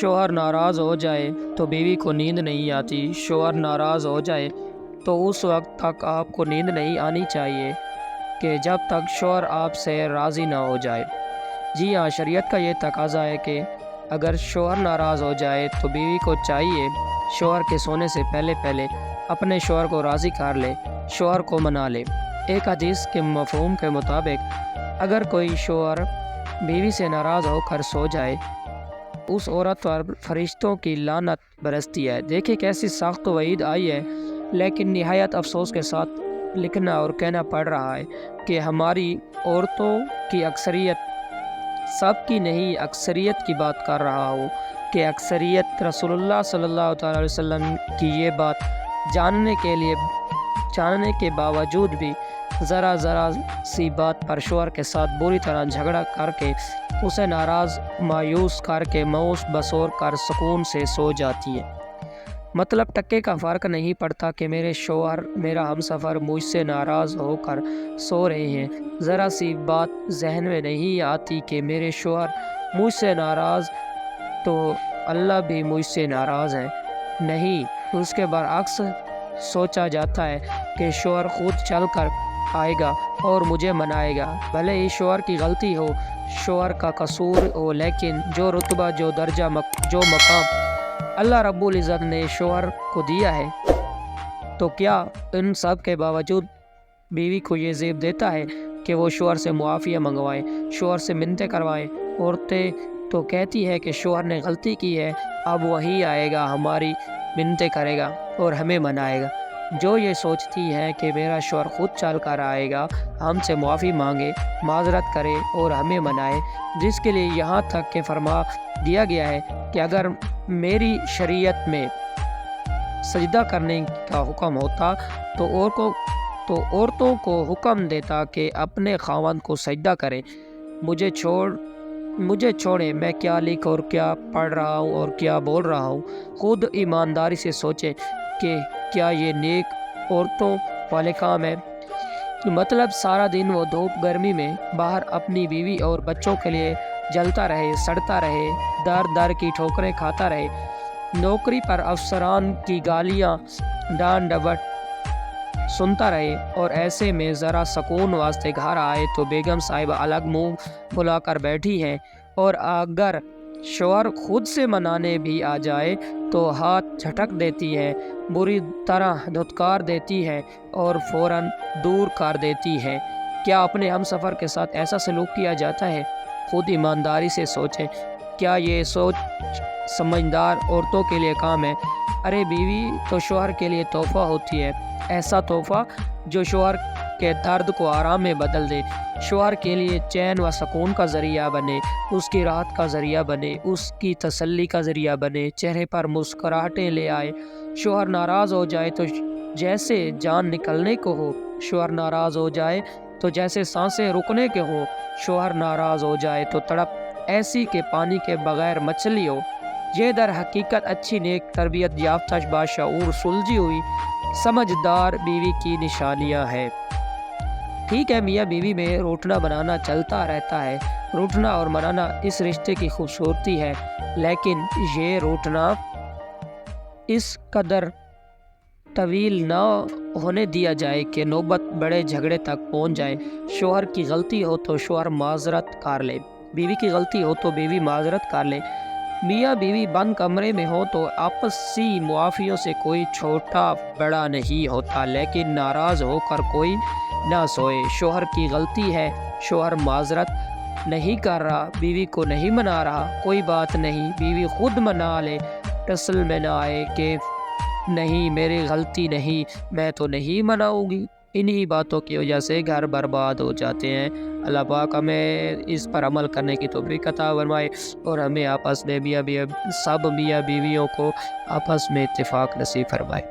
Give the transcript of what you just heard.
شوہر ناراض ہو جائے تو بیوی کو نیند نہیں آتی۔ شوہر ناراض ہو جائے تو اس وقت تک آپ کو نیند نہیں آنی چاہیے کہ جب تک شوہر آپ سے راضی نہ ہو جائے۔ جی ہاں، شریعت کا یہ تقاضا ہے کہ اگر شوہر ناراض ہو جائے تو بیوی کو چاہیے شوہر کے سونے سے پہلے اپنے شوہر کو راضی کر لے، شوہر کو منا لے۔ ایک حدیث کے مفہوم کے مطابق اگر کوئی شوہر بیوی سے ناراض ہو کر سو جائے، اس عورت پر فرشتوں کی لعنت برستی ہے۔ دیکھیں کیسی سخت وعید آئی ہے، لیکن نہایت افسوس کے ساتھ لکھنا اور کہنا پڑ رہا ہے کہ ہماری عورتوں کی اکثریت، سب کی نہیں اکثریت کی بات کر رہا ہوں، کہ اکثریت رسول اللہ صلی اللہ تعالی علیہ وسلم کی یہ بات جاننے کے باوجود بھی ذرا سی بات پر شوہر کے ساتھ بری طرح جھگڑا کر کے اسے ناراض مایوس کر کے موس بسور کر سکون سے سو جاتی ہے۔ مطلب ٹکے کا فرق نہیں پڑتا کہ میرے شوہر، میرا ہمسفر مجھ سے ناراض ہو کر سو رہے ہیں، ذرا سی بات ذہن میں نہیں آتی کہ میرے شوہر مجھ سے ناراض تو اللہ بھی مجھ سے ناراض ہے۔ نہیں، اس کے برعکس سوچا جاتا ہے کہ شوہر خود چل کر آئے گا اور مجھے منائے گا، بھلے ہی شوہر کی غلطی ہو، شوہر کا قصور ہو، لیکن جو رتبہ، جو درجہ، جو مقام اللہ رب العزت نے شوہر کو دیا ہے، تو کیا ان سب کے باوجود بیوی کو یہ زیب دیتا ہے کہ وہ شوہر سے معافیہ منگوائے، شوہر سے منتیں کروائے؟ عورتیں تو کہتی ہے کہ شوہر نے غلطی کی ہے، اب وہی آئے گا، ہماری منتیں کرے گا اور ہمیں منائے گا۔ جو یہ سوچتی ہے کہ میرا شوہر خود چل کر آئے گا، ہم سے معافی مانگے، معذرت کرے اور ہمیں منائے، جس کے لیے یہاں تک کہ فرما دیا گیا ہے کہ اگر میری شریعت میں سجدہ کرنے کا حکم ہوتا تو عورتوں کو حکم دیتا کہ اپنے خاوند کو سجدہ کریں۔ مجھے چھوڑیں، میں کیا لکھ اور کیا پڑھ رہا ہوں اور کیا بول رہا ہوں، خود ایمانداری سے سوچیں کہ کیا یہ نیک عورتوں والے کام ہے؟ مطلب سارا دن وہ دھوپ گرمی میں باہر اپنی بیوی اور بچوں کے لیے جلتا رہے، سڑتا رہے، در کی ٹھوکریں کھاتا رہے، نوکری پر افسران کی گالیاں ڈانٹ ڈپٹ سنتا رہے، اور ایسے میں ذرا سکون واسطے گھر آئے تو بیگم صاحبہ الگ منہ پھلا کر بیٹھی ہیں، اور اگر شوہر خود سے منانے بھی آ جائے تو ہاتھ جھٹک دیتی ہے، بری طرح دھتکار دیتی ہے اور فوراً دور کر دیتی ہے۔ کیا اپنے ہم سفر کے ساتھ ایسا سلوک کیا جاتا ہے؟ خود ایمانداری سے سوچیں، کیا یہ سوچ سمجھدار عورتوں کے لیے کام ہے؟ ارے بیوی تو شوہر کے لیے تحفہ ہوتی ہے، ایسا تحفہ جو شوہر کے درد کو آرام میں بدل دے، شوہر کے لیے چین و سکون کا ذریعہ بنے، اس کی راحت کا ذریعہ بنے، اس کی تسلی کا ذریعہ بنے، چہرے پر مسکراہٹیں لے آئے۔ شوہر ناراض ہو جائے تو جیسے جان نکلنے کو ہو، شوہر ناراض ہو جائے تو جیسے سانسیں رکنے کے ہو، شوہر ناراض ہو جائے تو تڑپ ایسی کہ پانی کے بغیر مچھلی ہو۔ یہ در حقیقت اچھی نیک تربیت یافتہ باشعور سلجھی ہوئی سمجھدار بیوی کی نشانیاں ہیں۔ ٹھیک ہے، میاں بیوی میں روٹنا بنانا چلتا رہتا ہے، روٹنا اور منانا اس رشتے کی خوبصورتی ہے، لیکن یہ روٹنا اس قدر طویل نہ ہونے دیا جائے کہ نوبت بڑے جھگڑے تک پہنچ جائے۔ شوہر کی غلطی ہو تو شوہر معذرت کر لے، بیوی کی غلطی ہو تو بیوی معذرت کر لے، میاں بیوی بند کمرے میں ہو تو آپسی معافیوں سے کوئی چھوٹا بڑا نہیں ہوتا، لیکن ناراض ہو کر کوئی نہ سوئے۔ شوہر کی غلطی ہے، شوہر معذرت نہیں کر رہا، بیوی کو نہیں منا رہا، کوئی بات نہیں، بیوی خود منا لے، ٹسل میں نہ آئے کہ نہیں میری غلطی نہیں، میں تو نہیں مناؤں گی۔ انہی باتوں کی وجہ سے گھر برباد ہو جاتے ہیں۔ اللہ پاک ہمیں اس پر عمل کرنے کی توفیق عطا فرمائے اور ہمیں آپس میں سب میاں بیویوں کو آپس میں اتفاق نصیب فرمائے۔